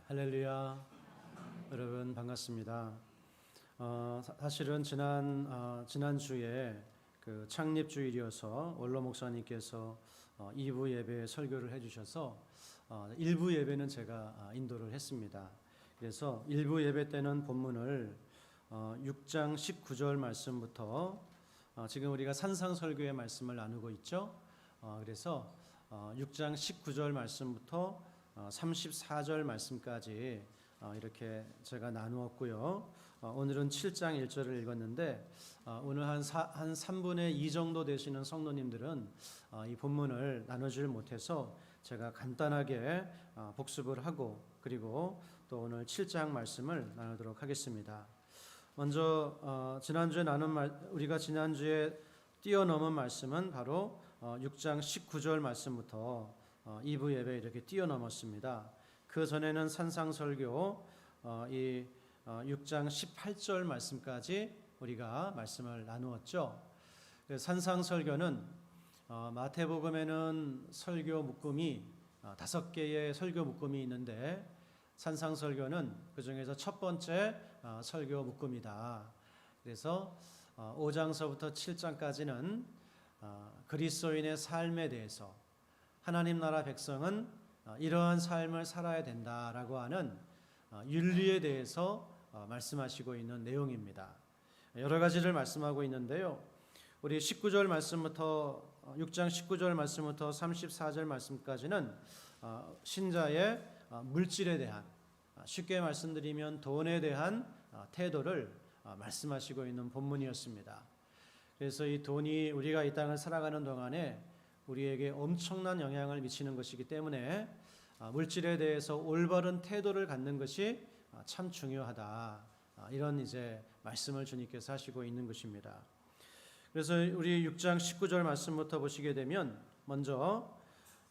할렐루야. 여러분 반갑습니다. 사실은 지난주에 그 창립주일이어서 원로 목사님께서 2부 예배 설교를 해주셔서 1부 예배는 제가 인도를 했습니다. 그래서 1부 예배 때는 본문을 6장 19절 말씀부터 지금 우리가 산상설교의 말씀을 나누고 있죠. 그래서 6장 19절 말씀부터 34절 말씀까지 이렇게 제가 나누었고요. 오늘은 7장 1절을 읽었는데 오늘 한 3분의 2 정도 되시는 성도님들은 이 본문을 나누질 못해서 제가 간단하게 복습을 하고 그리고 또 오늘 7장 말씀을 나누도록 하겠습니다. 먼저 우리가 지난주에 뛰어넘은 말씀은 바로 6장 19절 말씀부터 2부 예배 이렇게 뛰어넘었습니다. 그 전에는 산상설교 이 6장 18절 말씀까지 우리가 말씀을 나누었죠. 산상설교는 마태복음에는 설교 묶음이 5개의 설교 묶음이 있는데 산상설교는 그 중에서 첫 번째 설교 묶음이다. 그래서 5장서부터 7장까지는 그리스도인의 삶에 대해서 하나님 나라 백성은 이러한 삶을 살아야 된다라고 하는 윤리에 대해서 말씀하시고 있는 내용입니다. 여러 가지를 말씀하고 있는데요. 우리 19절 말씀부터 6장 19절 말씀부터 34절 말씀까지는 신자의 물질에 대한, 쉽게 말씀드리면 돈에 대한 태도를 말씀하시고 있는 본문이었습니다. 그래서 이 돈이 우리가 이 땅을 살아가는 동안에 우리에게 엄청난 영향을 미치는 것이기 때문에 물질에 대해서 올바른 태도를 갖는 것이 참 중요하다. 이런 이제 말씀을 주님께서 하시고 있는 것입니다. 그래서 우리 6장 19절 말씀부터 보시게 되면 먼저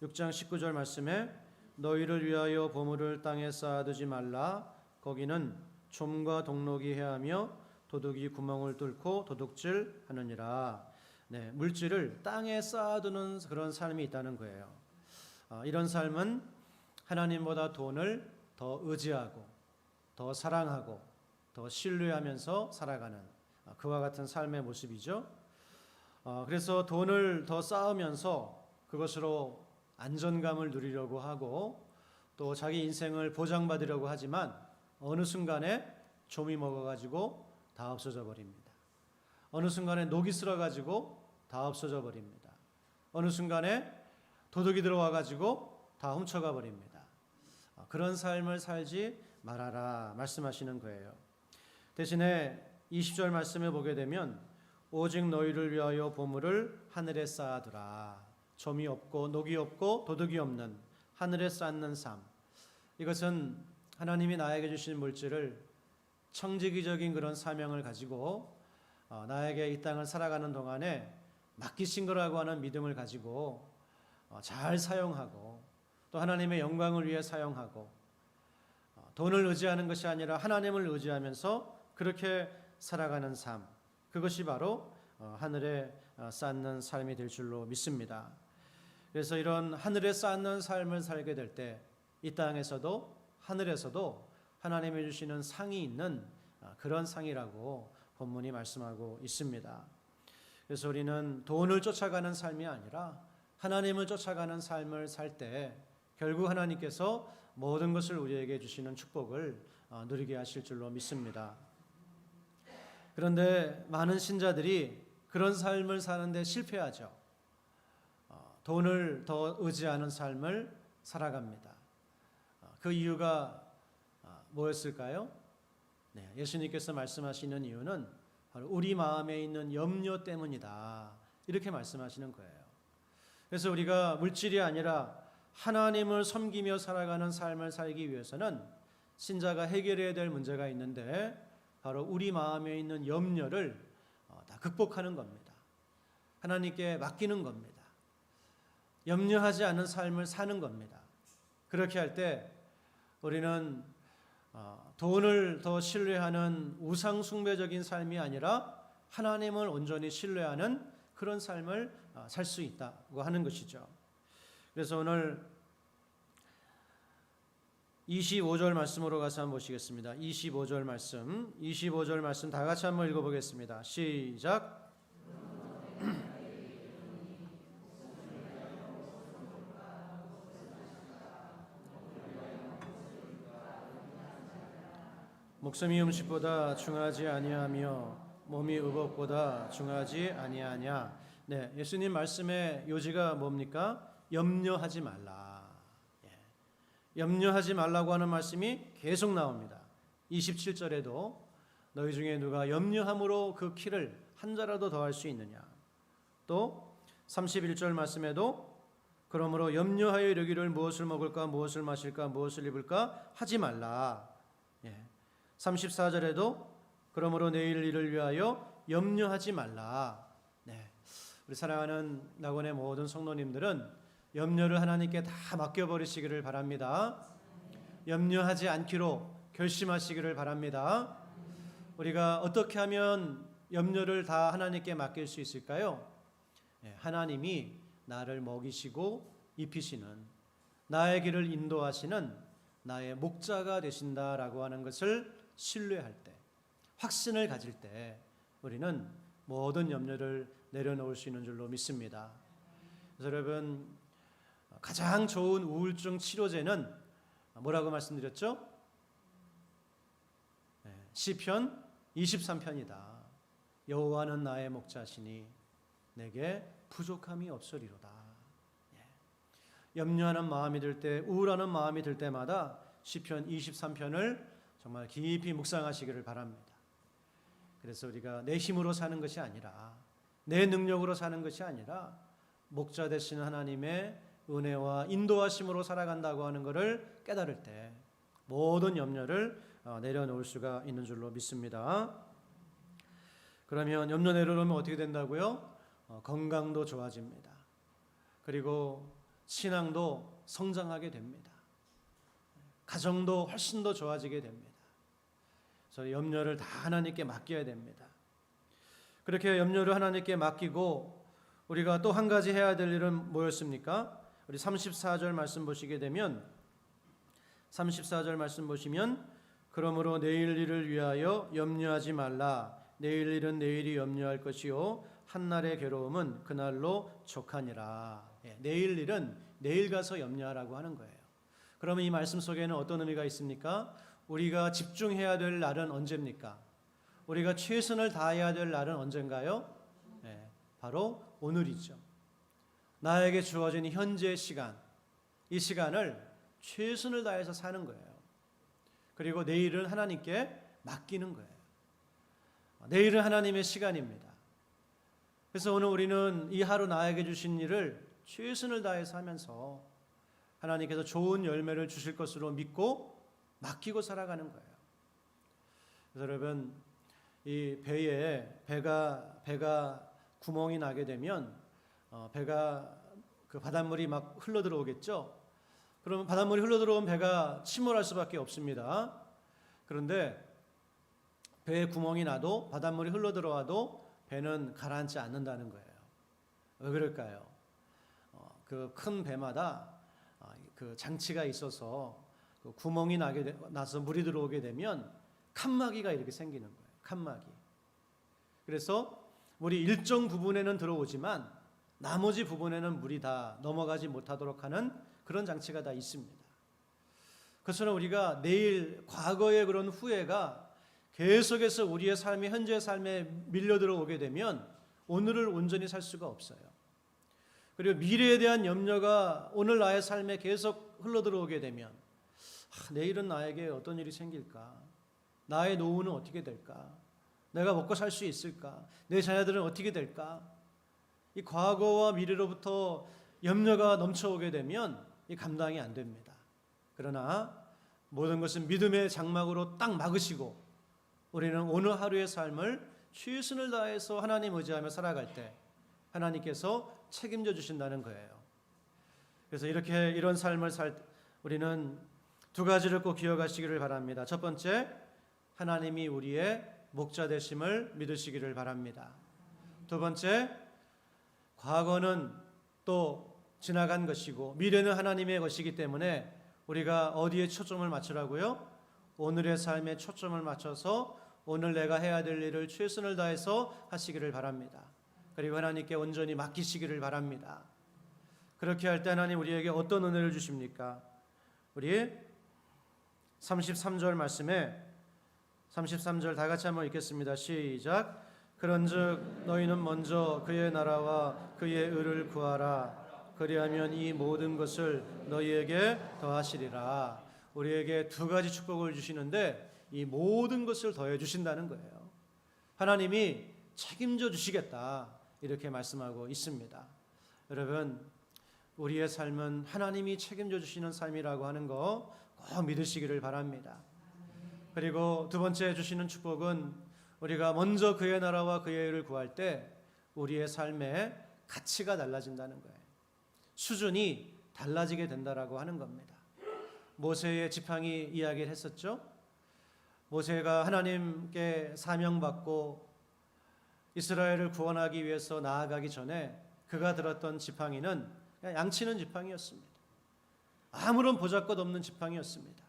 6장 19절 말씀에 너희를 위하여 보물을 땅에 쌓아두지 말라. 거기는 좀과 동록이 해하며 도둑이 구멍을 뚫고 도둑질하느니라. 네, 물질을 땅에 쌓아두는 그런 삶이 있다는 거예요. 이런 삶은 하나님보다 돈을 더 의지하고 더 사랑하고 더 신뢰하면서 살아가는 그와 같은 삶의 모습이죠. 그래서 돈을 더 쌓으면서 그것으로 안정감을 누리려고 하고 또 자기 인생을 보장받으려고 하지만 어느 순간에 좀이 먹어가지고 다 없어져 버립니다. 어느 순간에 녹이 슬어가지고 다 없어져 버립니다. 어느 순간에 도둑이 들어와가지고 다 훔쳐가 버립니다. 그런 삶을 살지 말아라 말씀하시는 거예요. 대신에 20절 말씀을 보게 되면 오직 너희를 위하여 보물을 하늘에 쌓아두라. 점이 없고 녹이 없고 도둑이 없는 하늘에 쌓는 삶. 이것은 하나님이 나에게 주신 물질을 청지기적인 그런 사명을 가지고 나에게 이 땅을 살아가는 동안에 맡기신 거라고 하는 믿음을 가지고 잘 사용하고 또 하나님의 영광을 위해 사용하고 돈을 의지하는 것이 아니라 하나님을 의지하면서 그렇게 살아가는 삶, 그것이 바로 하늘에 쌓는 삶이 될 줄로 믿습니다. 그래서 이런 하늘에 쌓는 삶을 살게 될 때 이 땅에서도 하늘에서도 하나님이 주시는 상이 있는 그런 상이라고 본문이 말씀하고 있습니다. 그래서 우리는 돈을 쫓아가는 삶이 아니라 하나님을 쫓아가는 삶을 살 때 결국 하나님께서 모든 것을 우리에게 주시는 축복을 누리게 하실 줄로 믿습니다. 그런데 많은 신자들이 그런 삶을 사는데 실패하죠. 돈을 더 의지하는 삶을 살아갑니다. 그 이유가 뭐였을까요? 네, 예수님께서 말씀하시는 이유는 바로 우리 마음에 있는 염려 때문이다. 이렇게 말씀하시는 거예요. 그래서 우리가 물질이 아니라 하나님을 섬기며 살아가는 삶을 살기 위해서는 신자가 해결해야 될 문제가 있는데 바로 우리 마음에 있는 염려를 다 극복하는 겁니다. 하나님께 맡기는 겁니다. 염려하지 않은 삶을 사는 겁니다. 그렇게 할 때 우리는 돈을 더 신뢰하는 우상 숭배적인 삶이 아니라 하나님을 온전히 신뢰하는 그런 삶을 살 수 있다고 하는 것이죠. 그래서 오늘 25절 말씀으로 가서 한번 보시겠습니다. 25절 말씀 다 같이 한번 읽어보겠습니다. 시작. 목숨이 음식보다 중하지 아니하며 몸이 의복보다 중하지 아니하냐. 네, 예수님 말씀의 요지가 뭡니까? 염려하지 말라. 염려하지 말라고 하는 말씀이 계속 나옵니다. 27절에도 너희 중에 누가 염려함으로 그 키를 한 자라도 더할 수 있느냐. 또 31절 말씀에도 그러므로 염려하여 이르기를 무엇을 먹을까 무엇을 마실까 무엇을 입을까 하지 말라. 34절에도 그러므로 내일 일을 위하여 염려하지 말라. 네. 우리 사랑하는 낙원의 모든 성도님들은 염려를 하나님께 다 맡겨버리시기를 바랍니다. 염려하지 않기로 결심하시기를 바랍니다. 우리가 어떻게 하면 염려를 다 하나님께 맡길 수 있을까요? 하나님이 나를 먹이시고 입히시는, 나의 길을 인도하시는 나의 목자가 되신다라고 하는 것을 신뢰할 때, 확신을 가질 때 우리는 모든 염려를 내려놓을 수 있는 줄로 믿습니다. 그래서 여러분, 가장 좋은 우울증 치료제는 뭐라고 말씀드렸죠? 시편 23편이다. 여호와는 나의 목자시니 내게 부족함이 없으리로다. 염려하는 마음이 들 때, 우울하는 마음이 들 때마다 시편 23편을 정말 깊이 묵상하시기를 바랍니다. 그래서 우리가 내 힘으로 사는 것이 아니라, 내 능력으로 사는 것이 아니라 목자 되시는 하나님의 은혜와 인도하심으로 살아간다고 하는 것을 깨달을 때 모든 염려를 내려놓을 수가 있는 줄로 믿습니다. 그러면 염려 내려놓으면 어떻게 된다고요? 건강도 좋아집니다. 그리고 신앙도 성장하게 됩니다. 가정도 훨씬 더 좋아지게 됩니다. 그래서 염려를 다 하나님께 맡겨야 됩니다. 그렇게 염려를 하나님께 맡기고 우리가 또 한 가지 해야 될 일은 뭐였습니까? 우리 34절 말씀 보시게 되면 34절 말씀 보시면 그러므로 내일 일을 위하여 염려하지 말라. 내일 일은 내일이 염려할 것이요 한날의 괴로움은 그날로 족하니라. 내일 일은 내일 가서 염려하라고 하는 거예요. 그러면 이 말씀 속에는 어떤 의미가 있습니까? 우리가 집중해야 될 날은 언제입니까? 우리가 최선을 다해야 될 날은 언젠가요? 바로 오늘이죠. 나에게 주어진 현재의 시간, 이 시간을 최선을 다해서 사는 거예요. 그리고 내일은 하나님께 맡기는 거예요. 내일은 하나님의 시간입니다. 그래서 오늘 우리는 이 하루 나에게 주신 일을 최선을 다해서 하면서 하나님께서 좋은 열매를 주실 것으로 믿고 맡기고 살아가는 거예요. 그래서 여러분, 이 배가 구멍이 나게 되면 배가 그 바닷물이 막 흘러 들어오겠죠. 그러면 바닷물이 흘러 들어온 배가 침몰할 수밖에 없습니다. 그런데 배에 구멍이 나도 바닷물이 흘러 들어와도 배는 가라앉지 않는다는 거예요. 왜 그럴까요? 그 큰 배마다 그 장치가 있어서 그 구멍이 나서 물이 들어오게 되면 칸막이가 이렇게 생기는 거예요. 칸막이. 그래서 물이 일정 부분에는 들어오지만 나머지 부분에는 물이 다 넘어가지 못하도록 하는 그런 장치가 다 있습니다. 그래서 우리가 내일 과거의 그런 후회가 계속해서 우리의 삶이 현재의 삶에 밀려 들어오게 되면 오늘을 온전히 살 수가 없어요. 그리고 미래에 대한 염려가 오늘 나의 삶에 계속 흘러 들어오게 되면 내일은 나에게 어떤 일이 생길까? 나의 노후는 어떻게 될까? 내가 먹고 살 수 있을까? 내 자녀들은 어떻게 될까? 이 과거와 미래로부터 염려가 넘쳐오게 되면 이 감당이 안 됩니다. 그러나 모든 것은 믿음의 장막으로 딱 막으시고 우리는 오늘 하루의 삶을 최선을 다해서 하나님 의지하며 살아갈 때 하나님께서 책임져 주신다는 거예요. 그래서 이런 삶을 우리는 두 가지를 꼭 기억하시기를 바랍니다. 첫 번째, 하나님이 우리의 목자 되심을 믿으시기를 바랍니다. 두 번째, 과거는 또 지나간 것이고 미래는 하나님의 것이기 때문에 우리가 어디에 초점을 맞추라고요? 오늘의 삶에 초점을 맞춰서 오늘 내가 해야 될 일을 최선을 다해서 하시기를 바랍니다. 그리고 하나님께 온전히 맡기시기를 바랍니다. 그렇게 할 때 하나님 우리에게 어떤 은혜를 주십니까? 우리 33절 말씀에 33절 다 같이 한번 읽겠습니다. 시작. 그런즉 너희는 먼저 그의 나라와 그의 의를 구하라. 그리하면 이 모든 것을 너희에게 더하시리라. 우리에게 두 가지 축복을 주시는데 이 모든 것을 더해 주신다는 거예요. 하나님이 책임져 주시겠다 이렇게 말씀하고 있습니다. 여러분, 우리의 삶은 하나님이 책임져 주시는 삶이라고 하는 거 꼭 믿으시기를 바랍니다. 그리고 두 번째 주시는 축복은 우리가 먼저 그의 나라와 그의 의를 구할 때 우리의 삶의 가치가 달라진다는 거예요. 수준이 달라지게 된다라고 하는 겁니다. 모세의 지팡이 이야기를 했었죠. 모세가 하나님께 사명받고 이스라엘을 구원하기 위해서 나아가기 전에 그가 들었던 지팡이는 그냥 양치는 지팡이였습니다. 아무런 보잘것 없는 지팡이였습니다.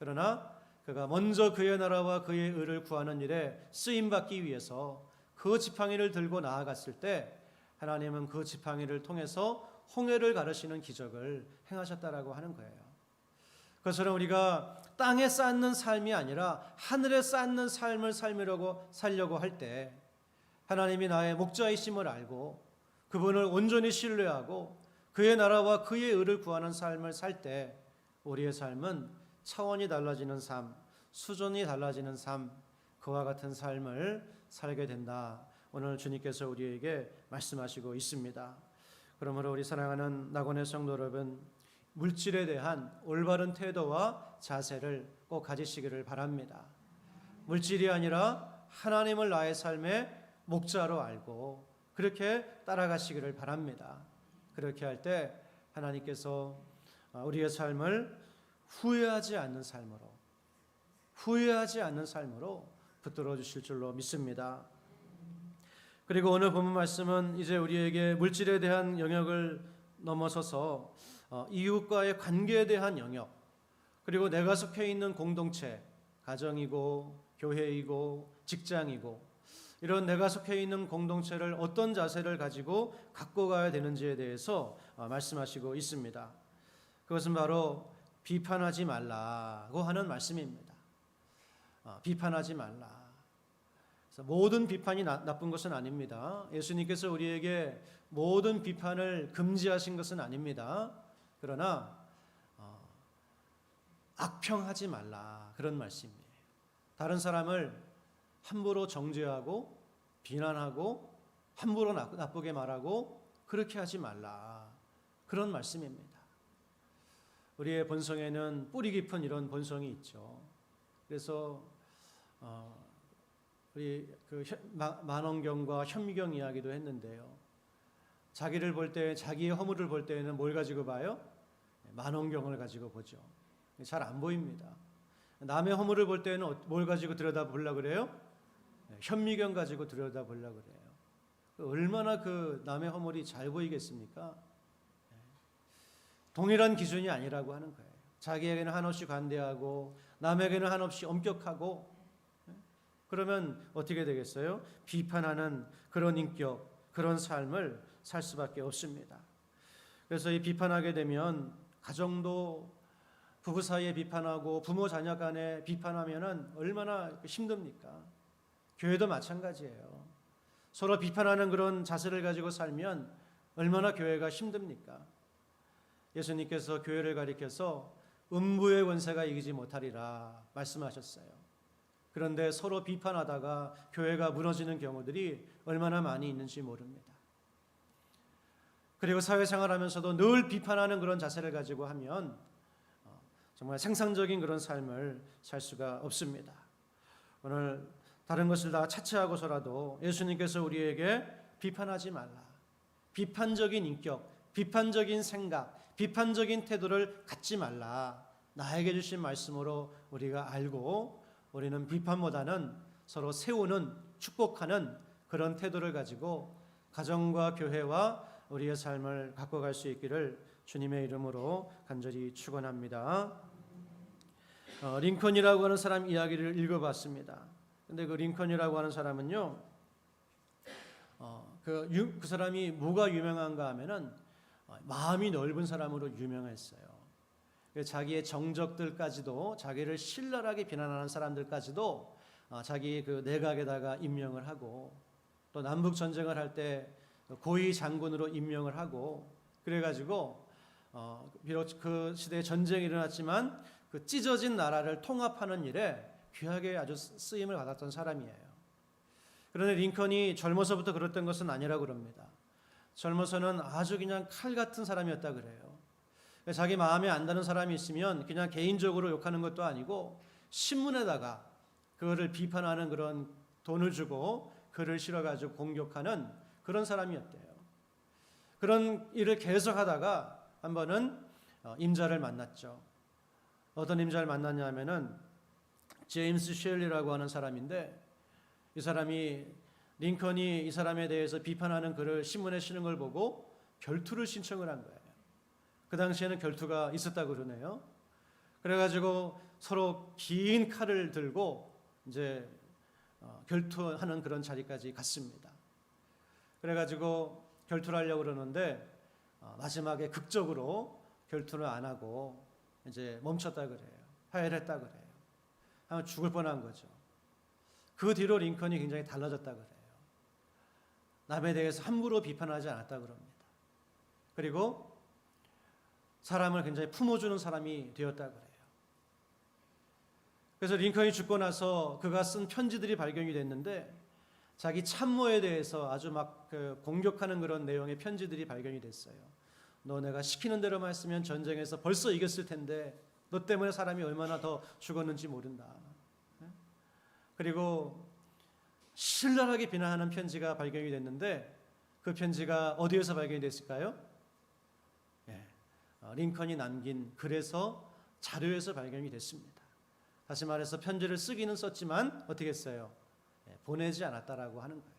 그러나 그가 먼저 그의 나라와 그의 의를 구하는 일에 쓰임받기 위해서 그 지팡이를 들고 나아갔을 때 하나님은 그 지팡이를 통해서 홍해를 가르시는 기적을 행하셨다라고 하는 거예요. 그것처럼 우리가 땅에 쌓는 삶이 아니라 하늘에 쌓는 삶을 살려고 할 때 하나님이 나의 목자이심을 알고 그분을 온전히 신뢰하고 그의 나라와 그의 의를 구하는 삶을 살 때 우리의 삶은 차원이 달라지는 삶, 수준이 달라지는 삶, 그와 같은 삶을 살게 된다. 오늘 주님께서 우리에게 말씀하시고 있습니다. 그러므로 우리 사랑하는 낙원의 성도 여러분, 물질에 대한 올바른 태도와 자세를 꼭 가지시기를 바랍니다. 물질이 아니라 하나님을 나의 삶의 목자로 알고 그렇게 따라가시기를 바랍니다. 그렇게 할 때 하나님께서 우리의 삶을 후회하지 않는 삶으로 붙들어 주실 줄로 믿습니다. 그리고 오늘 본문 말씀은 이제 우리에게 물질에 대한 영역을 넘어서서 이웃과의 관계에 대한 영역, 그리고 내가 속해 있는 공동체, 가정이고 교회이고 직장이고 이런 내가 속해 있는 공동체를 어떤 자세를 가지고 갖고 가야 되는지에 대해서 말씀하시고 있습니다. 그것은 바로 비판하지 말라고 하는 말씀입니다. 비판하지 말라. 그래서 모든 비판이 나쁜 것은 아닙니다. 예수님께서 우리에게 모든 비판을 금지하신 것은 아닙니다. 그러나 악평하지 말라 그런 말씀이에요. 다른 사람을 함부로 정죄하고 비난하고 함부로 나쁘게 말하고 그렇게 하지 말라 그런 말씀입니다. 우리의 본성에는 뿌리 깊은 이런 본성이 있죠. 그래서 우리 그 만원경과 현미경 이야기도 했는데요. 자기를 볼 때 자기의 허물을 볼 때에는 뭘 가지고 봐요? 만원경을 가지고 보죠. 잘 안 보입니다. 남의 허물을 볼 때는 뭘 가지고 들여다보려고 그래요? 현미경 가지고 들여다보려고 그래요. 얼마나 그 남의 허물이 잘 보이겠습니까? 동일한 기준이 아니라고 하는 거예요. 자기에게는 한없이 관대하고 남에게는 한없이 엄격하고 그러면 어떻게 되겠어요? 비판하는 그런 인격, 그런 삶을 살 수밖에 없습니다. 그래서 이 비판하게 되면 가정도 부부 사이에 비판하고 부모 자녀 간에 비판하면은 얼마나 힘듭니까? 교회도 마찬가지예요. 서로 비판하는 그런 자세를 가지고 살면 얼마나 교회가 힘듭니까? 예수님께서 교회를 가리켜서 음부의 권세가 이기지 못하리라 말씀하셨어요. 그런데 서로 비판하다가 교회가 무너지는 경우들이 얼마나 많이 있는지 모릅니다. 그리고 사회생활하면서도 늘 비판하는 그런 자세를 가지고 하면 정말 생산적인 그런 삶을 살 수가 없습니다. 오늘 다른 것을 다 차치하고서라도 예수님께서 우리에게 비판하지 말라. 비판적인 인격, 비판적인 생각, 비판적인 태도를 갖지 말라. 나에게 주신 말씀으로 우리가 알고 우리는 비판보다는 서로 세우는, 축복하는 그런 태도를 가지고 가정과 교회와 우리의 삶을 갖고 갈 수 있기를 주님의 이름으로 간절히 축원합니다. 링컨이라고 하는 사람 이야기를 읽어봤습니다. 근데 그 링컨이라고 하는 사람은요, 그 사람이 뭐가 유명한가 하면은 마음이 넓은 사람으로 유명했어요. 자기의 정적들까지도, 자기를 신랄하게 비난하는 사람들까지도 자기 그 내각에다가 임명을 하고, 또 남북 전쟁을 할 때 고위 장군으로 임명을 하고, 그래가지고 비록 그 시대에 전쟁이 일어났지만 그 찢어진 나라를 통합하는 일에 귀하게 아주 쓰임을 받았던 사람이에요. 그런데 링컨이 젊어서부터 그랬던 것은 아니라고 그럽니다. 젊어서는 아주 그냥 칼 같은 사람이었다 그래요. 자기 마음에 안 드는 사람이 있으면 그냥 개인적으로 욕하는 것도 아니고 신문에다가 그거를 비판하는 그런 돈을 주고 글을 실어가지고 공격하는 그런 사람이었대요. 그런 일을 계속하다가 한 번은 임자를 만났죠. 어떤 임자를 만났냐면은 제임스 쉘리라고 하는 사람인데, 이 사람이 링컨이 이 사람에 대해서 비판하는 글을 신문에 실는 걸 보고 결투를 신청을 한 거예요. 그 당시에는 결투가 있었다고 그러네요. 그래가지고 서로 긴 칼을 들고 이제 결투하는 그런 자리까지 갔습니다. 그래가지고 결투를 하려고 그러는데 마지막에 극적으로 결투를 안 하고 이제 멈췄다 그래요. 파열했다 그래요. 아마 죽을 뻔한 거죠. 그 뒤로 링컨이 굉장히 달라졌다 그래요. 남에 대해서 함부로 비판하지 않았다 그럽니다. 그리고 사람을 굉장히 품어주는 사람이 되었다 그래요. 그래서 링컨이 죽고 나서 그가 쓴 편지들이 발견이 됐는데, 자기 참모에 대해서 아주 막 공격하는 그런 내용의 편지들이 발견이 됐어요. 너 내가 시키는 대로만 했으면 전쟁에서 벌써 이겼을 텐데 너 때문에 사람이 얼마나 더 죽었는지 모른다. 그리고 신랄하게 비난하는 편지가 발견이 됐는데, 그 편지가 어디에서 발견이 됐을까요? 링컨이 남긴 글에서, 자료에서 발견이 됐습니다. 다시 말해서 편지를 쓰기는 썼지만 어떻게 했어요? 보내지 않았다라고 하는 거예요.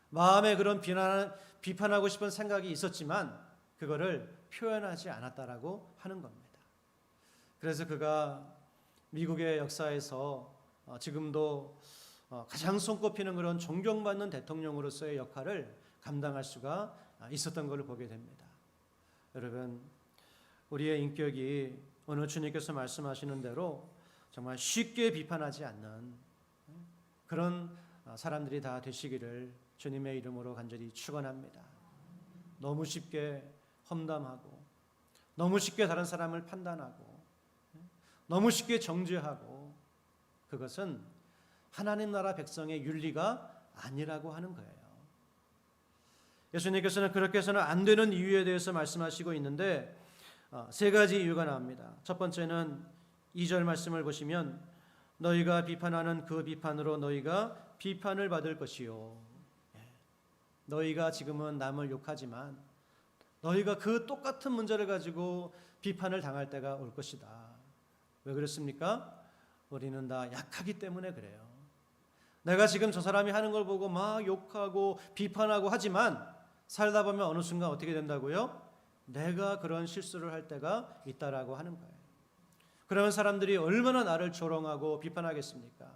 마음에 그런 비판하고 싶은 생각이 있었지만 그거를 표현하지 않았다라고 하는 겁니다. 그래서 그가 미국의 역사에서 지금도 가장 손꼽히는 그런 존경받는 대통령으로서의 역할을 감당할 수가 있었던 것을 보게 됩니다. 여러분, 우리의 인격이 오늘 주님께서 말씀하시는 대로 정말 쉽게 비판하지 않는 그런 사람들이 다 되시기를 주님의 이름으로 간절히 축원합니다. 너무 쉽게 험담하고, 너무 쉽게 다른 사람을 판단하고, 너무 쉽게 정죄하고, 그것은 하나님 나라 백성의 윤리가 아니라고 하는 거예요. 예수님께서는 그렇게 해서는 안 되는 이유에 대해서 말씀하시고 있는데, 세 가지 이유가 나옵니다. 첫 번째는 2절 말씀을 보시면, 너희가 비판하는 그 비판으로 너희가 비판을 받을 것이요. 너희가 지금은 남을 욕하지만 너희가 그 똑같은 문제를 가지고 비판을 당할 때가 올 것이다. 왜 그렇습니까? 우리는 다 약하기 때문에 그래요. 내가 지금 저 사람이 하는 걸 보고 막 욕하고 비판하고 하지만 살다 보면 어느 순간 어떻게 된다고요? 내가 그런 실수를 할 때가 있다라고 하는 거예요. 그러면 사람들이 얼마나 나를 조롱하고 비판하겠습니까?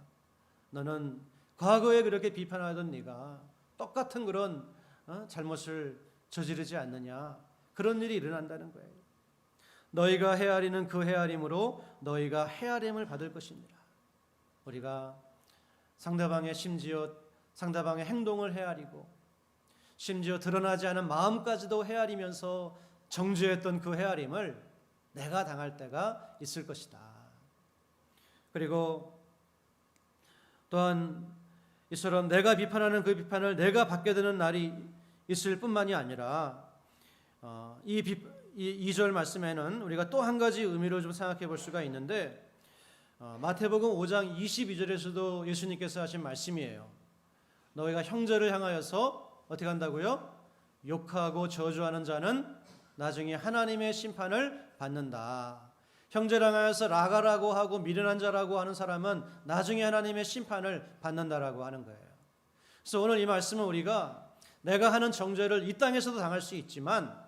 너는 과거에 그렇게 비판하던 네가 똑같은 그런 잘못을 저지르지 않느냐, 그런 일이 일어난다는 거예요. 너희가 헤아리는 그 헤아림으로 너희가 헤아림을 받을 것입니다. 우리가 상대방의 심지어 상대방의 행동을 헤아리고 심지어 드러나지 않은 마음까지도 헤아리면서 정죄했던 그 헤아림을 내가 당할 때가 있을 것이다. 그리고 또한 이처럼 내가 비판하는 그 비판을 내가 받게 되는 날이 있을 뿐만이 아니라 이 2절 말씀에는 우리가 또 한 가지 의미로 좀 생각해 볼 수가 있는데, 마태복음 5장 22절에서도 예수님께서 하신 말씀이에요. 너희가 형제를 향하여서 어떻게 한다고요? 욕하고 저주하는 자는 나중에 하나님의 심판을 받는다. 형제를 향하여서 라가라고 하고 미련한 자라고 하는 사람은 나중에 하나님의 심판을 받는다라고 하는 거예요. 그래서 오늘 이 말씀은 우리가 내가 하는 정죄를 이 땅에서도 당할 수 있지만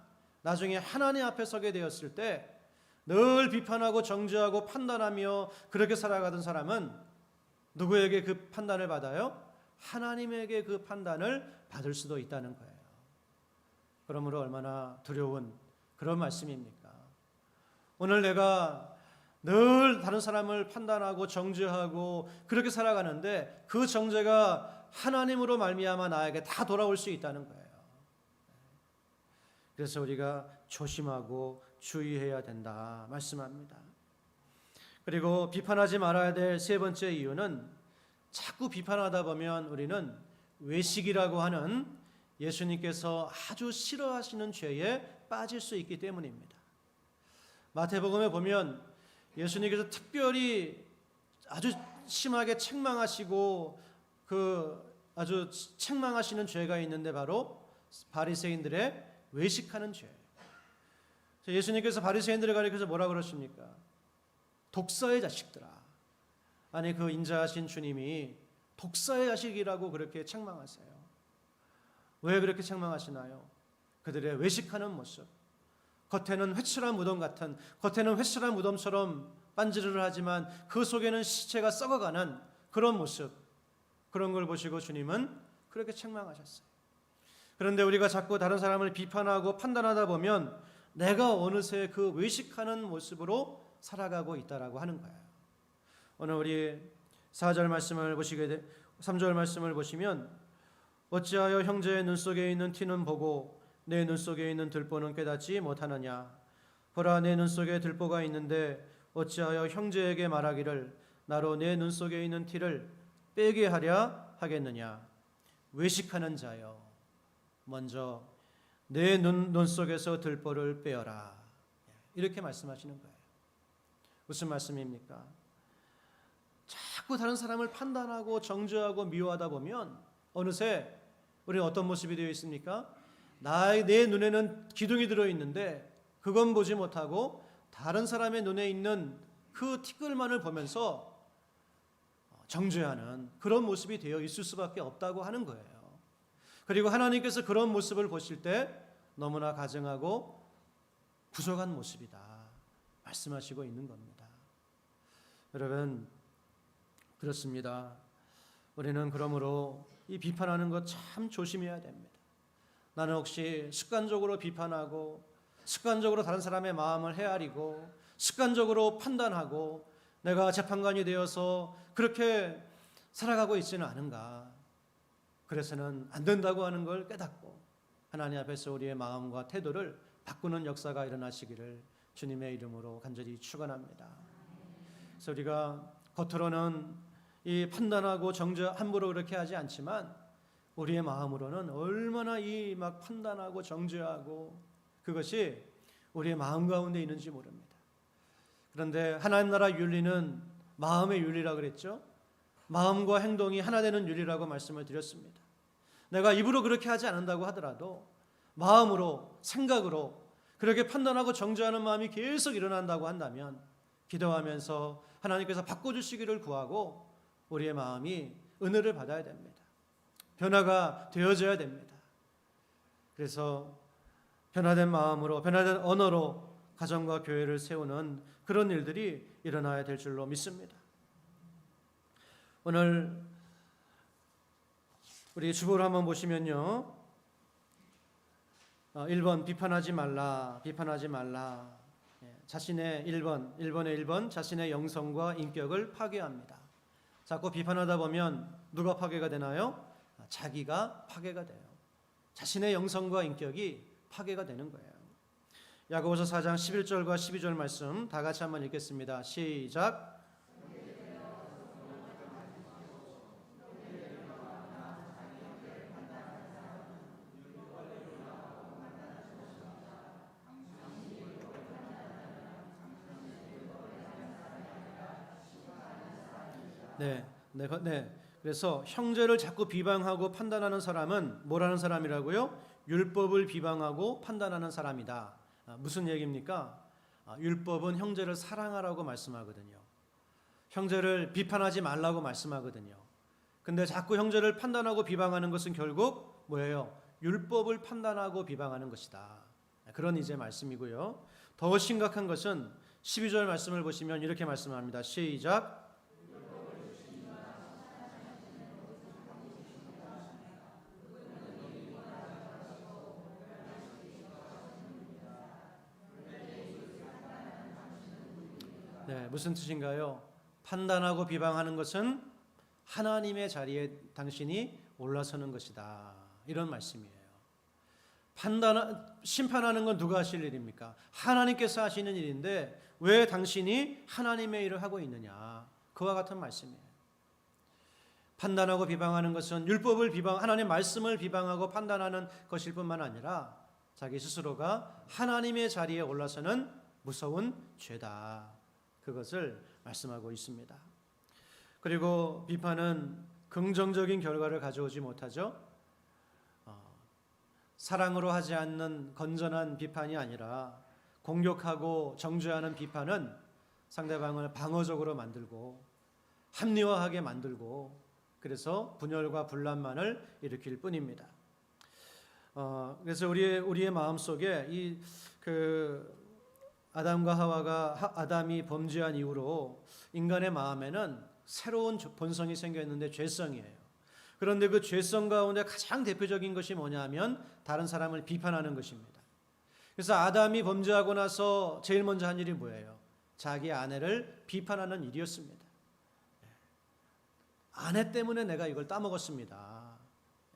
나중에 하나님 앞에 서게 되었을 때 늘 비판하고 정죄하고 판단하며 그렇게 살아가던 사람은 누구에게 그 판단을 받아요? 하나님에게 그 판단을 받을 수도 있다는 거예요. 그러므로 얼마나 두려운 그런 말씀입니까? 오늘 내가 늘 다른 사람을 판단하고 정죄하고 그렇게 살아가는데 그 정죄가 하나님으로 말미암아 나에게 다 돌아올 수 있다는 거예요. 그래서 우리가 조심하고 주의해야 된다 말씀합니다. 그리고 비판하지 말아야 될 세 번째 이유는 자꾸 비판하다 보면 우리는 외식이라고 하는 예수님께서 아주 싫어하시는 죄에 빠질 수 있기 때문입니다. 마태복음에 보면 예수님께서 특별히 아주 심하게 책망하시고 아주 책망하시는 죄가 있는데 바로 바리새인들의 외식하는 죄. 예수님께서 바리새인들을 가리켜서 뭐라 그러십니까? 독사의 자식들아. 아니 그 인자하신 주님이 독사의 자식이라고 그렇게 책망하세요. 왜 그렇게 책망하시나요? 그들의 외식하는 모습. 겉에는 회칠한 무덤 같은, 겉에는 회칠한 무덤처럼 반지를 하지만 그 속에는 시체가 썩어가는 그런 모습, 그런 걸 보시고 주님은 그렇게 책망하셨어요. 그런데 우리가 자꾸 다른 사람을 비판하고 판단하다 보면 내가 어느새 그 외식하는 모습으로 살아가고 있다라고 하는 거예요. 오늘 우리 4절 말씀을 3절 말씀을 보시면 어찌하여 형제의 눈 속에 있는 티는 보고 내 눈 속에 있는 들보는 깨닫지 못하느냐. 보라, 내 눈 속에 들보가 있는데 어찌하여 형제에게 말하기를 나로 내 눈 속에 있는 티를 빼게 하랴 하겠느냐. 외식하는 자여, 먼저 내 눈 속에서 들보를 빼어라. 이렇게 말씀하시는 거예요. 무슨 말씀입니까? 자꾸 다른 사람을 판단하고 정죄하고 미워하다 보면 어느새 우리는 어떤 모습이 되어 있습니까? 내 눈에는 기둥이 들어있는데 그건 보지 못하고 다른 사람의 눈에 있는 그 티끌만을 보면서 정죄하는 그런 모습이 되어 있을 수밖에 없다고 하는 거예요. 그리고 하나님께서 그런 모습을 보실 때 너무나 가증하고 부족한 모습이다 말씀하시고 있는 겁니다. 여러분, 그렇습니다. 우리는 그러므로 이 비판하는 것 참 조심해야 됩니다. 나는 혹시 습관적으로 비판하고 습관적으로 다른 사람의 마음을 헤아리고 습관적으로 판단하고 내가 재판관이 되어서 그렇게 살아가고 있지는 않은가. 그래서는 안 된다고 하는 걸 깨닫고 하나님 앞에서 우리의 마음과 태도를 바꾸는 역사가 일어나시기를 주님의 이름으로 간절히 축원합니다. 그래서 우리가 겉으로는 이 판단하고 정죄 함부로 그렇게 하지 않지만 우리의 마음으로는 얼마나 이 막 판단하고 정죄하고 그것이 우리의 마음 가운데 있는지 모릅니다. 그런데 하나님 나라 윤리는 마음의 윤리라 그랬죠. 마음과 행동이 하나 되는 윤리라고 말씀을 드렸습니다. 내가 입으로 그렇게 하지 않는다고 하더라도 마음으로, 생각으로 그렇게 판단하고 정죄하는 마음이 계속 일어난다고 한다면 기도하면서 하나님께서 바꿔주시기를 구하고 우리의 마음이 은혜를 받아야 됩니다. 변화가 되어져야 됩니다. 그래서 변화된 마음으로, 변화된 언어로 가정과 교회를 세우는 그런 일들이 일어나야 될 줄로 믿습니다. 오늘 우리 주보를 한번 보시면요. 1번 비판하지 말라. 비판하지 말라. 자신의 1번의 1번 자신의 영성과 인격을 파괴합니다. 자꾸 비판하다 보면 누가 파괴가 되나요? 자기가 파괴가 돼요. 자신의 영성과 인격이 파괴가 되는 거예요. 야고보서 4장 11절과 12절 말씀 다 같이 한번 읽겠습니다. 시작. 네. 그래서 형제를 자꾸 비방하고 판단하는 사람은 뭐라는 사람이라고요? 율법을 비방하고 판단하는 사람이다. 무슨 얘기입니까? 율법은 형제를 사랑하라고 말씀하거든요. 형제를 비판하지 말라고 말씀하거든요. 근데 자꾸 형제를 판단하고 비방하는 것은 결국 뭐예요? 율법을 판단하고 비방하는 것이다. 그런 이제 말씀이고요. 더 심각한 것은 12절 말씀을 보시면 이렇게 말씀합니다. 시작. 네, 무슨 뜻인가요? 판단하고 비방하는 것은 하나님의 자리에 당신이 올라서는 것이다. 이런 말씀이에요. 심판하는 건 누가 하실 일입니까? 하나님께서 하시는 일인데 왜 당신이 하나님의 일을 하고 있느냐? 그와 같은 말씀이에요. 판단하고 비방하는 것은 하나님의 말씀을 비방하고 판단하는 것일 뿐만 아니라 자기 스스로가 하나님의 자리에 올라서는 무서운 죄다. 그것을 말씀하고 있습니다. 그리고 비판은 긍정적인 결과를 가져오지 못하죠. 사랑으로 하지 않는 건전한 비판이 아니라 공격하고 정죄하는 비판은 상대방을 방어적으로 만들고 합리화하게 만들고 그래서 분열과 분란만을 일으킬 뿐입니다. 그래서 우리의 마음속에 아담이 범죄한 이후로 인간의 마음에는 새로운 본성이 생겼는데 죄성이에요. 그런데 그 죄성 가운데 가장 대표적인 것이 뭐냐면 다른 사람을 비판하는 것입니다. 그래서 아담이 범죄하고 나서 제일 먼저 한 일이 뭐예요? 자기 아내를 비판하는 일이었습니다. 아내 때문에 내가 이걸 따먹었습니다.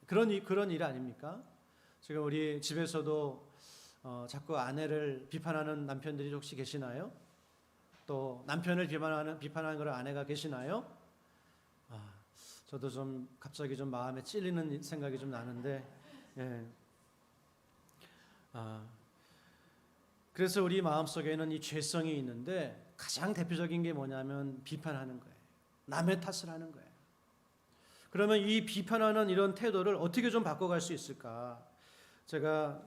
그런 일 아닙니까? 지금 우리 집에서도 자꾸 아내를 비판하는 남편들이 혹시 계시나요? 또 남편을 비판하는 그런 아내가 계시나요? 저도 좀 갑자기 좀 마음에 찔리는 생각이 좀 나는데, 예. 그래서 우리 마음 속에는 이 죄성이 있는데 가장 대표적인 게 뭐냐면 비판하는 거예요. 남의 탓을 하는 거예요. 그러면 이 비판하는 이런 태도를 어떻게 좀 바꿔갈 수 있을까? 제가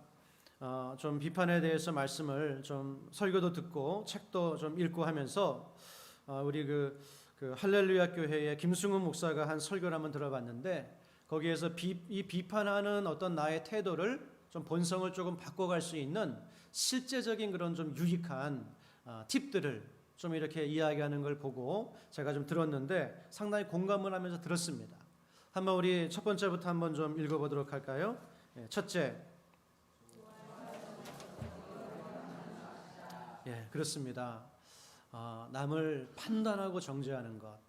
좀 비판에 대해서 말씀을 좀 설교도 듣고 책도 좀 읽고 하면서 우리 그 할렐루야 교회의 김승훈 목사가 한 설교를 한번 들어봤는데 거기에서 이 비판하는 어떤 나의 태도를 좀 본성을 조금 바꿔갈 수 있는 실제적인 그런 좀 유익한 팁들을 좀 이렇게 이야기하는 걸 보고 제가 좀 들었는데 상당히 공감을 하면서 들었습니다. 한번 우리 첫 번째부터 한번 좀 읽어보도록 할까요? 첫째, 그렇습니다. 남을 판단하고 정죄하는 것.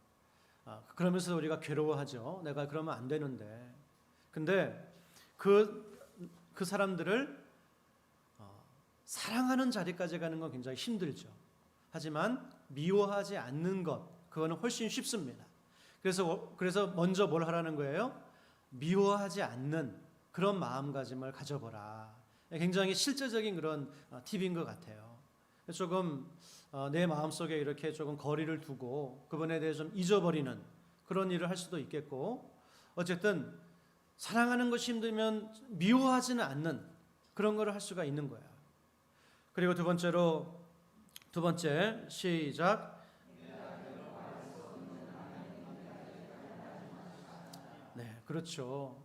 그러면서 우리가 괴로워하죠. 내가 그러면 안 되는데. 근데 그 사람들을 사랑하는 자리까지 가는 건 굉장히 힘들죠. 하지만 미워하지 않는 것, 그거는 훨씬 쉽습니다. 그래서 먼저 뭘 하라는 거예요? 미워하지 않는 그런 마음가짐을 가져보라. 굉장히 실제적인 그런 팁인 것 같아요. 조금 내 마음속에 이렇게 조금 거리를 두고 그분에 대해 좀 잊어버리는 그런 일을 할 수도 있겠고, 어쨌든 사랑하는 것이 힘들면 미워하지는 않는 그런 거를 할 수가 있는 거야. 그리고 두 번째 시작. 네, 그렇죠.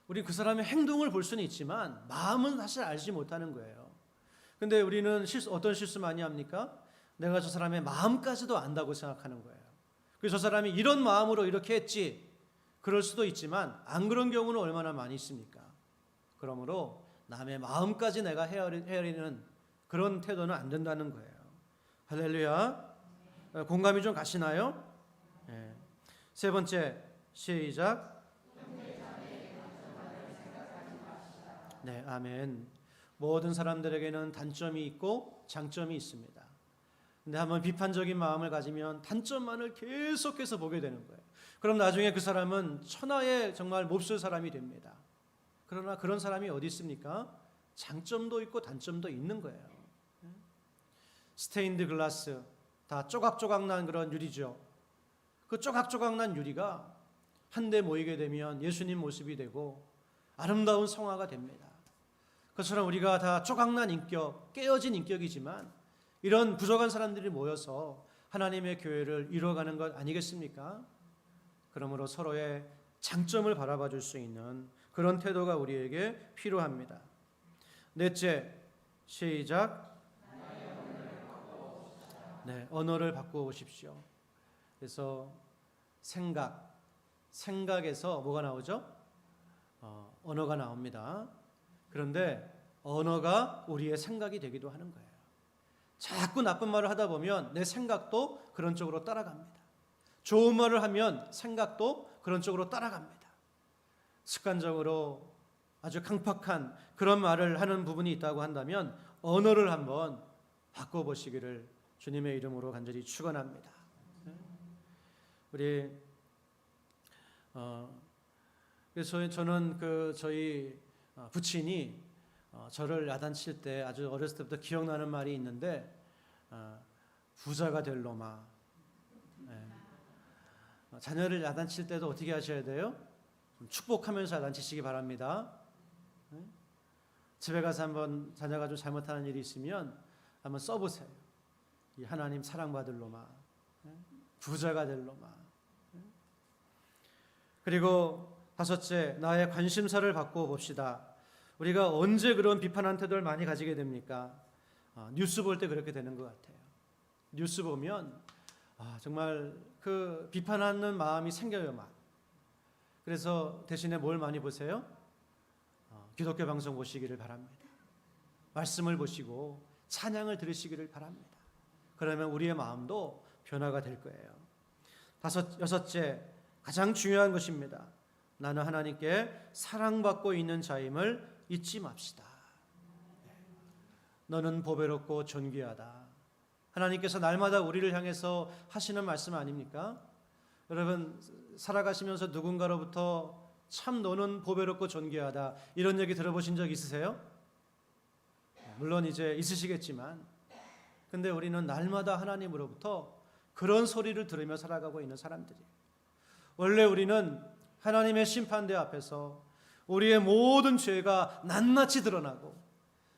우리 그 사람의 행동을 볼 수는 있지만 마음은 사실 알지 못하는 거예요. 근데 우리는 어떤 실수 많이 합니까? 내가 저 사람의 마음까지도 안다고 생각하는 거예요. 그래서 저 사람이 이런 마음으로 이렇게 했지. 그럴 수도 있지만 안 그런 경우는 얼마나 많이 있습니까? 그러므로 남의 마음까지 내가 헤아리는 그런 태도는 안 된다는 거예요. 할렐루야. 공감이 좀 가시나요? 네. 세 번째 시작. 네, 아멘. 모든 사람들에게는 단점이 있고 장점이 있습니다. 근데 한번 비판적인 마음을 가지면 단점만을 계속해서 보게 되는 거예요. 그럼 나중에 그 사람은 천하의 정말 몹쓸 사람이 됩니다. 그러나 그런 사람이 어디 있습니까? 장점도 있고 단점도 있는 거예요. 스테인드 글라스, 다 조각조각 난 그런 유리죠. 그 조각조각 난 유리가 한데 모이게 되면 예수님 모습이 되고 아름다운 성화가 됩니다. 그처럼 우리가 다 조각난 인격, 깨어진 인격이지만 이런 부족한 사람들이 모여서 하나님의 교회를 이루어가는 것 아니겠습니까? 그러므로 서로의 장점을 바라봐 줄 수 있는 그런 태도가 우리에게 필요합니다. 넷째, 시작. 네, 언어를 바꾸어 보십시오. 그래서 생각에서 뭐가 나오죠? 언어가 나옵니다. 그런데 언어가 우리의 생각이 되기도 하는 거예요. 자꾸 나쁜 말을 하다 보면 내 생각도 그런 쪽으로 따라갑니다. 좋은 말을 하면 생각도 그런 쪽으로 따라갑니다. 습관적으로 아주 강팍한 그런 말을 하는 부분이 있다고 한다면 언어를 한번 바꿔보시기를 주님의 이름으로 간절히 축원합니다. 우리 그래서 저는 저희 부친이 저를 야단칠 때 아주 어렸을 때부터 기억나는 말이 있는데 부자가 될 놈아. 자녀를 야단칠 때도 어떻게 하셔야 돼요? 축복하면서 야단치시기 바랍니다. 집에 가서 한번 자녀가 좀 잘못하는 일이 있으면 한번 써보세요. 이 하나님 사랑받을 놈아, 부자가 될 놈아. 그리고 다섯째, 나의 관심사를 바꾸어 봅시다. 우리가 언제 그런 비판한 태도를 많이 가지게 됩니까? 뉴스 볼 때 그렇게 되는 것 같아요. 뉴스 보면 정말 그 비판하는 마음이 생겨요, 막. 그래서 대신에 뭘 많이 보세요? 기독교 방송 보시기를 바랍니다. 말씀을 보시고 찬양을 들으시기를 바랍니다. 그러면 우리의 마음도 변화가 될 거예요. 여섯째, 가장 중요한 것입니다. 나는 하나님께 사랑받고 있는 자임을 잊지 맙시다. 너는 보배롭고 존귀하다. 하나님께서 날마다 우리를 향해서 하시는 말씀 아닙니까? 여러분 살아가시면서 누군가로부터 참 너는 보배롭고 존귀하다 이런 얘기 들어보신 적 있으세요? 물론 이제 있으시겠지만 근데 우리는 날마다 하나님으로부터 그런 소리를 들으며 살아가고 있는 사람들이에요. 원래 우리는 하나님의 심판대 앞에서 우리의 모든 죄가 낱낱이 드러나고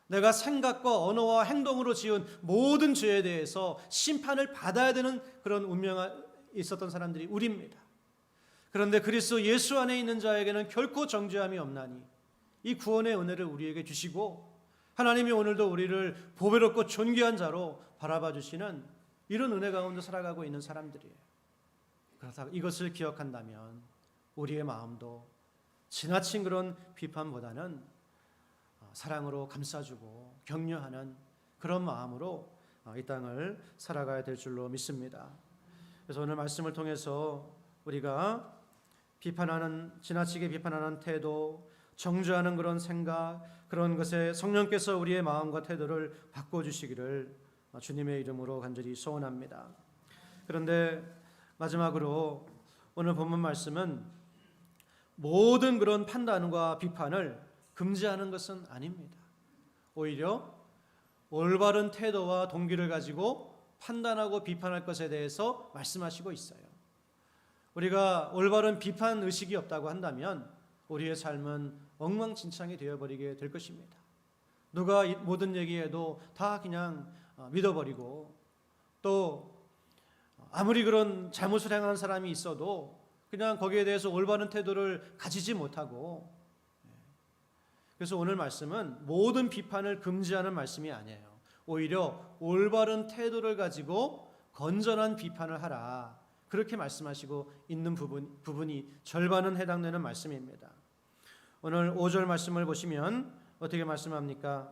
내가 생각과 언어와 행동으로 지은 모든 죄에 대해서 심판을 받아야 되는 그런 운명이 있었던 사람들이 우리입니다. 그런데 그리스도 예수 안에 있는 자에게는 결코 정죄함이 없나니 이 구원의 은혜를 우리에게 주시고 하나님이 오늘도 우리를 보배롭고 존귀한 자로 바라봐 주시는 이런 은혜 가운데 살아가고 있는 사람들이에요. 그래서 이것을 기억한다면 우리의 마음도 지나친 그런 비판보다는 사랑으로 감싸주고 격려하는 그런 마음으로 이 땅을 살아가야 될 줄로 믿습니다. 그래서 오늘 말씀을 통해서 우리가 지나치게 비판하는 태도, 정죄하는 그런 생각, 그런 것에 성령께서 우리의 마음과 태도를 바꿔주시기를 주님의 이름으로 간절히 소원합니다. 그런데 마지막으로 오늘 본문 말씀은 모든 그런 판단과 비판을 금지하는 것은 아닙니다. 오히려 올바른 태도와 동기를 가지고 판단하고 비판할 것에 대해서 말씀하시고 있어요. 우리가 올바른 비판 의식이 없다고 한다면 우리의 삶은 엉망진창이 되어버리게 될 것입니다. 누가 모든 얘기해도 다 그냥 믿어버리고 또 아무리 그런 잘못을 행하는 사람이 있어도 그냥 거기에 대해서 올바른 태도를 가지지 못하고 그래서 오늘 말씀은 모든 비판을 금지하는 말씀이 아니에요. 오히려 올바른 태도를 가지고 건전한 비판을 하라. 그렇게 말씀하시고 있는 부분이 절반은 해당되는 말씀입니다. 오늘 5절 말씀을 보시면 어떻게 말씀합니까?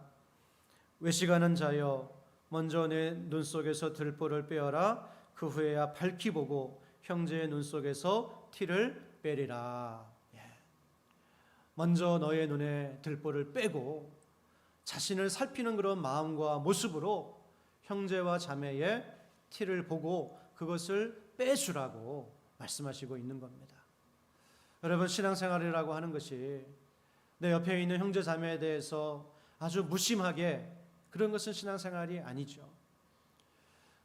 외식하는 자여 먼저 내 눈 속에서 들보를 빼어라. 그 후에야 밝히 보고 형제의 눈 속에서 티를 빼리라. 먼저 너의 눈에 들보를 빼고 자신을 살피는 그런 마음과 모습으로 형제와 자매의 티를 보고 그것을 빼주라고 말씀하시고 있는 겁니다. 여러분 신앙생활이라고 하는 것이 내 옆에 있는 형제 자매에 대해서 아주 무심하게 그런 것은 신앙생활이 아니죠.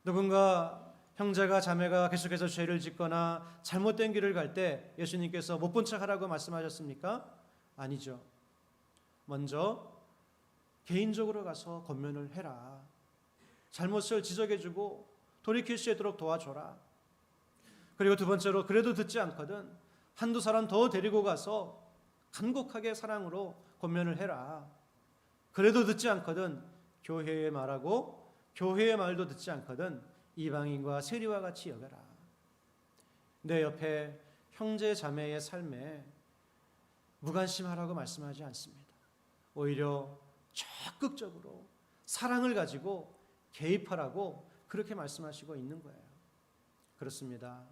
누군가 형제가 자매가 계속해서 죄를 짓거나 잘못된 길을 갈 때 예수님께서 못 본 척하라고 말씀하셨습니까? 아니죠. 먼저 개인적으로 가서 권면을 해라. 잘못을 지적해주고 돌이킬 수 있도록 도와줘라. 그리고 두 번째로 그래도 듣지 않거든 한두 사람 더 데리고 가서 간곡하게 사랑으로 권면을 해라. 그래도 듣지 않거든 교회의 말하고 교회의 말도 듣지 않거든 이방인과 세리와 같이 여겨라. 내 옆에 형제 자매의 삶에 무관심하라고 말씀하지 않습니다. 오히려 적극적으로 사랑을 가지고 개입하라고 그렇게 말씀하시고 있는 거예요. 그렇습니다.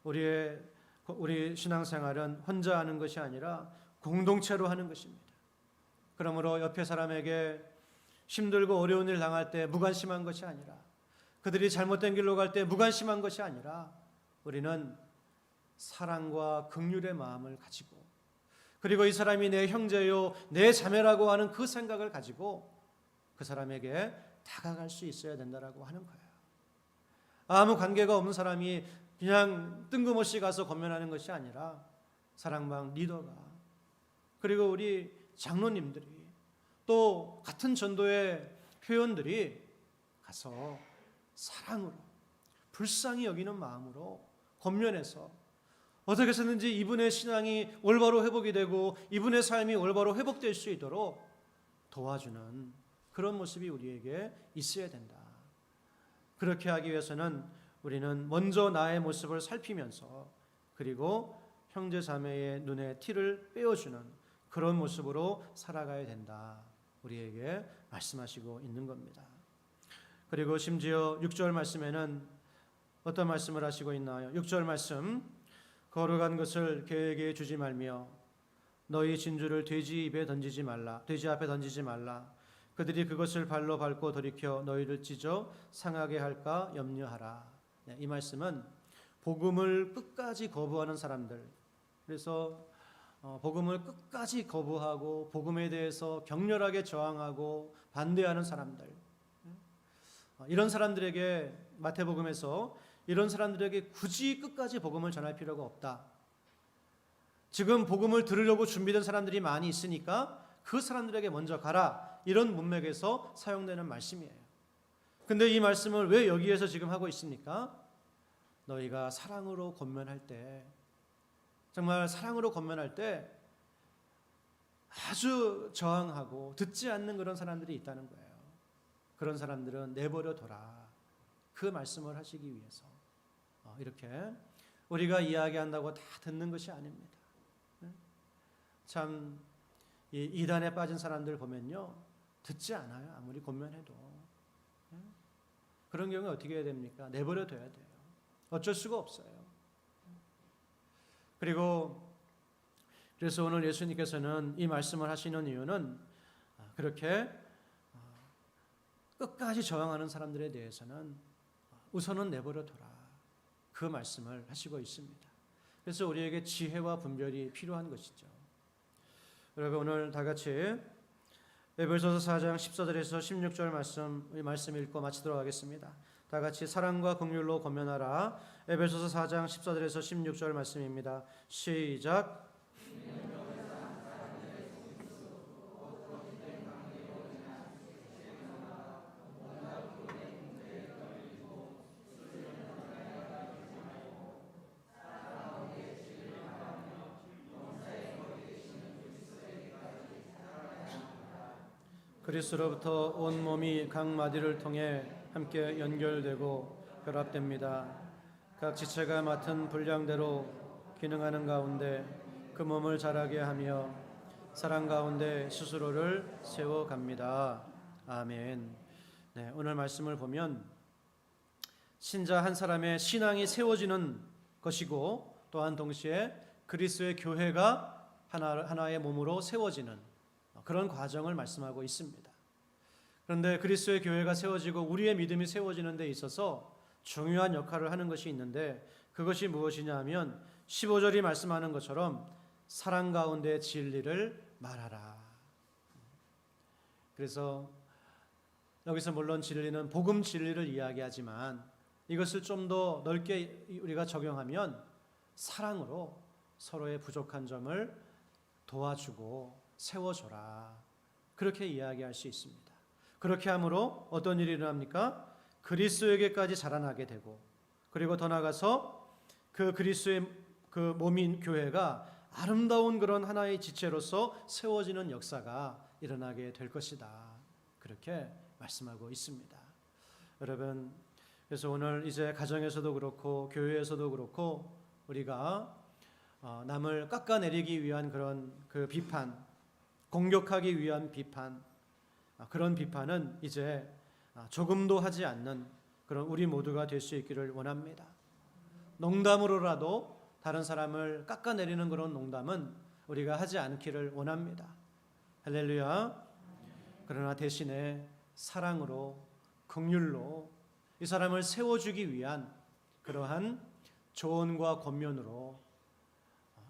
우리 신앙생활은 혼자 하는 것이 아니라 공동체로 하는 것입니다. 그러므로 옆에 사람에게 힘들고 어려운 일 당할 때 무관심한 것이 아니라, 그들이 잘못된 길로 갈 때 무관심한 것이 아니라, 우리는 사랑과 긍휼의 마음을 가지고, 그리고 이 사람이 내 형제요 내 자매라고 하는 그 생각을 가지고 그 사람에게 다가갈 수 있어야 된다라고 하는 거예요. 아무 관계가 없는 사람이 그냥 뜬금없이 가서 권면하는 것이 아니라 사랑방 리더가, 그리고 우리 장로님들이, 또 같은 전도의 회원들이 가서 사랑으로, 불쌍히 여기는 마음으로 권면해서 어떻게 해서든지 이분의 신앙이 올바로 회복이 되고 이분의 삶이 올바로 회복될 수 있도록 도와주는 그런 모습이 우리에게 있어야 된다. 그렇게 하기 위해서는 우리는 먼저 나의 모습을 살피면서, 그리고 형제 자매의 눈에 티를 빼어주는 그런 모습으로 살아가야 된다. 우리에게 말씀하시고 있는 겁니다. 그리고 심지어 6절 말씀에는 어떤 말씀을 하시고 있나요? 6절 말씀, 거룩한 것을 개에게 주지 말며 너희 진주를 돼지 앞에 던지지 말라. 그들이 그것을 발로 밟고 돌이켜 너희를 찢어 상하게 할까 염려하라. 네, 이 말씀은 복음을 끝까지 거부하는 사람들, 그래서 복음을 끝까지 거부하고 복음에 대해서 격렬하게 저항하고 반대하는 사람들, 이런 사람들에게 마태복음에서 이런 사람들에게 굳이 끝까지 복음을 전할 필요가 없다. 지금 복음을 들으려고 준비된 사람들이 많이 있으니까 그 사람들에게 먼저 가라. 이런 문맥에서 사용되는 말씀이에요. 근데 이 말씀을 왜 여기에서 지금 하고 있습니까? 너희가 사랑으로 권면할 때, 정말 사랑으로 권면할 때 아주 저항하고 듣지 않는 그런 사람들이 있다는 거예요. 그런 사람들은 내버려 둬라. 그 말씀을 하시기 위해서 이렇게 우리가 이야기한다고 다 듣는 것이 아닙니다. 참 이 이단에 빠진 사람들 보면요, 듣지 않아요. 아무리 권면해도. 그런 경우에 어떻게 해야 됩니까? 내버려 둬야 돼요. 어쩔 수가 없어요. 그래서 오늘 예수님께서는 이 말씀을 하시는 이유는 그렇게 끝까지 저항하는 사람들에 대해서는 우선은 내버려 둬라. 그 말씀을 하시고 있습니다. 그래서 우리에게 지혜와 분별이 필요한 것이죠. 여러분, 오늘 다 같이 에베소서 4장 14절에서 16절 말씀 읽고 마치도록 하겠습니다. 다 같이 사랑과 긍휼로 권면하라. 에베소서 4장 14절에서 16절 말씀입니다. 시작. 그리스도로부터 온 몸이 각 마디를 통해 함께 연결되고 결합됩니다. 각 지체가 맡은 분량대로 기능하는 가운데 그 몸을 자라게 하며 사랑 가운데 스스로를 세워갑니다. 아멘. 네, 오늘 말씀을 보면 신자 한 사람의 신앙이 세워지는 것이고, 또한 동시에 그리스도의 교회가 하나의 몸으로 세워지는 그런 과정을 말씀하고 있습니다. 그런데 그리스도의 교회가 세워지고 우리의 믿음이 세워지는 데 있어서 중요한 역할을 하는 것이 있는데, 그것이 무엇이냐 하면 15절이 말씀하는 것처럼 사랑 가운데 진리를 말하라. 그래서 여기서 물론 진리는 복음 진리를 이야기하지만 이것을 좀 더 넓게 우리가 적용하면 사랑으로 서로의 부족한 점을 도와주고 세워줘라. 그렇게 이야기할 수 있습니다. 그렇게 함으로 어떤 일이 일어납니까? 그리스도에게까지 자라나게 되고, 그리고 더 나아가서 그 그리스도의 그 몸인 교회가 아름다운 그런 하나의 지체로서 세워지는 역사가 일어나게 될 것이다. 그렇게 말씀하고 있습니다. 여러분, 그래서 오늘 이제 가정에서도 그렇고 교회에서도 그렇고 우리가 남을 깎아내리기 위한 그런 그 비판, 공격하기 위한 비판, 그런 비판은 이제 조금도 하지 않는 그런 우리 모두가 될 수 있기를 원합니다. 농담으로라도 다른 사람을 깎아내리는 그런 농담은 우리가 하지 않기를 원합니다. 할렐루야. 그러나 대신에 사랑으로, 긍휼로 이 사람을 세워주기 위한 그러한 조언과 권면으로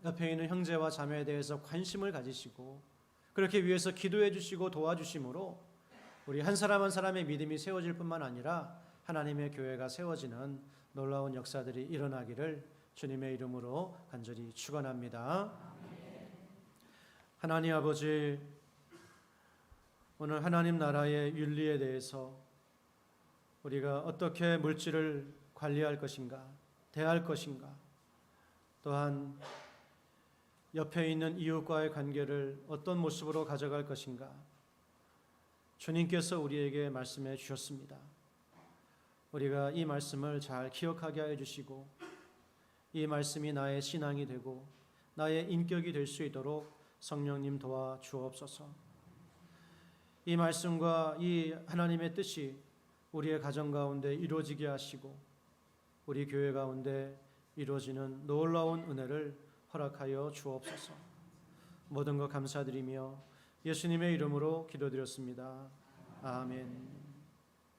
옆에 있는 형제와 자매에 대해서 관심을 가지시고 그렇게 위해서 기도해 주시고 도와주심으로 우리 한 사람 한 사람의 믿음이 세워질 뿐만 아니라 하나님의 교회가 세워지는 놀라운 역사들이 일어나기를 주님의 이름으로 간절히 축원합니다. 하나님 아버지, 오늘 하나님 나라의 윤리에 대해서 우리가 어떻게 물질을 관리할 것인가, 대할 것인가, 또한 옆에 있는 이웃과의 관계를 어떤 모습으로 가져갈 것인가, 주님께서 우리에게 말씀해 주셨습니다. 우리가 이 말씀을 잘 기억하게 하여 주시고 이 말씀이 나의 신앙이 되고 나의 인격이 될 수 있도록 성령님 도와 주옵소서. 이 말씀과 이 하나님의 뜻이 우리의 가정 가운데 이루어지게 하시고 우리 교회 가운데 이루어지는 놀라운 은혜를 허락하여 주옵소서. 모든 것 감사드리며 예수님의 이름으로 기도드렸습니다. 아멘.